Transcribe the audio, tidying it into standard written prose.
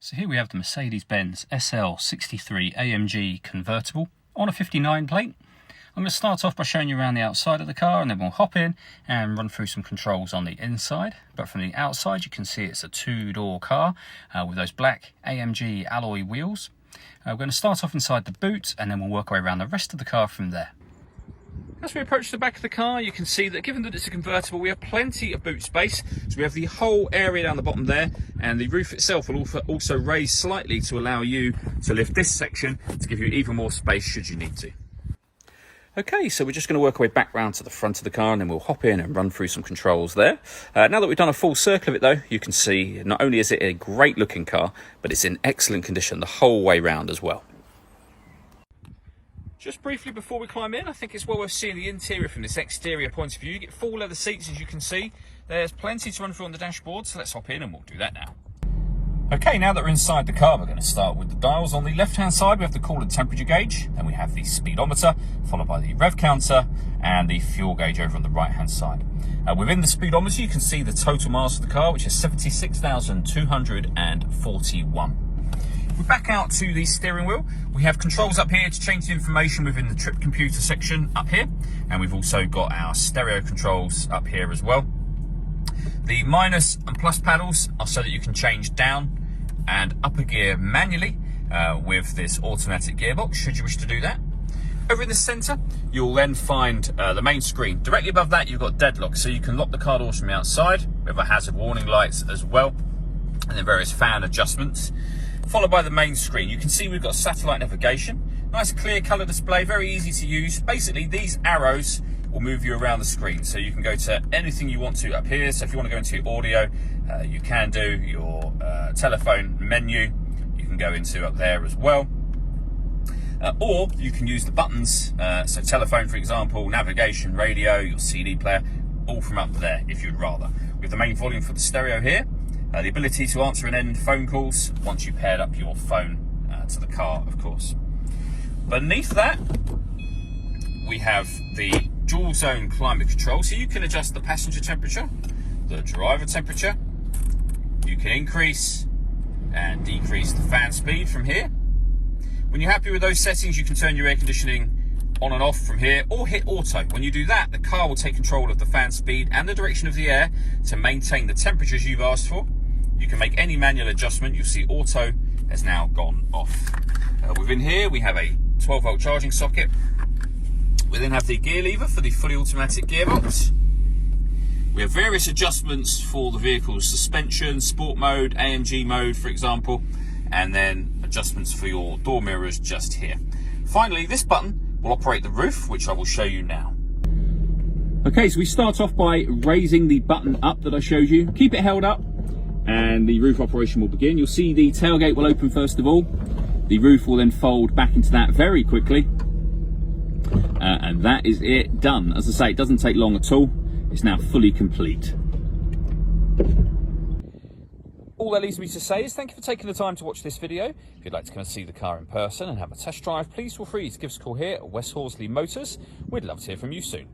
So here we have the Mercedes-Benz SL 63 AMG convertible on a 59 plate. I'm going to start off by showing you around the outside of the car, and then we'll hop in and run through some controls on the inside. But from the outside you can see it's a two-door car with those black AMG alloy wheels. We're going to start off inside the boot, and then we'll work our way around the rest of the car from there. As we approach the back of the car, you can see that given that it's a convertible, we have plenty of boot space. So we have the whole area down the bottom there, and the roof itself will also raise slightly to allow you to lift this section to give you even more space should you need to. Okay, so we're just going to work our way back round to the front of the car, and then we'll hop in and run through some controls there. Now that we've done a full circle of it though, you can see not only is it a great looking car, but it's in excellent condition the whole way round as well. Just briefly before we climb in, I think it's well worth seeing the interior from this exterior point of view. You get full leather seats, as you can see. There's plenty to run through on the dashboard, so let's hop in and we'll do that now. Okay, now that we're inside the car, we're going to start with the dials. On the left-hand side, we have the coolant temperature gauge. Then we have the speedometer, followed by the rev counter and the fuel gauge over on the right-hand side. Within the speedometer, you can see the total miles of the car, which is 76,241. We're back out to the steering wheel. We have controls up here to change the information within the trip computer section up here. And we've also got our stereo controls up here as well. The minus and plus paddles are so that you can change down and up a gear manually with this automatic gearbox, should you wish to do that. Over in the centre, you'll then find the main screen. Directly above that, you've got deadlock, so you can lock the car doors from the outside. We have a hazard warning lights as well, and then various fan adjustments. Followed by the main screen, you can see we've got satellite navigation. Nice clear colour display, very easy to use. Basically, these arrows will move you around the screen, so you can go to anything you want to up here. So if you want to go into audio, you can do your telephone menu, you can go into up there as well. Or you can use the buttons, so telephone, for example, navigation, radio, your CD player, all from up there if you'd rather. We have the main volume for the stereo here. The ability to answer and end phone calls once you paired up your phone to the car, of course. Beneath that, we have the dual zone climate control, so you can adjust the passenger temperature, the driver temperature. You can increase and decrease the fan speed from here. When you're happy with those settings, you can turn your air conditioning on and off from here, or hit auto. When you do that, the car will take control of the fan speed and the direction of the air to maintain the temperatures you've asked for. You can make any manual adjustment. You'll see auto has now gone off. Within here, we have a 12-volt charging socket. We then have the gear lever for the fully automatic gearbox. We have various adjustments for the vehicle's suspension, sport mode, AMG mode, for example, and then adjustments for your door mirrors just here. Finally, this button will operate the roof, which I will show you now. Okay, so we start off by raising the button up that I showed you. Keep it held up, and the roof operation will begin. You'll see the tailgate will open first of all. The roof will then fold back into that very quickly. And that is it, done. As I say, it doesn't take long at all. It's now fully complete. All that leaves me to say is thank you for taking the time to watch this video. If you'd like to come and see the car in person and have a test drive, please feel free to give us a call here at West Horsley Motors. We'd love to hear from you soon.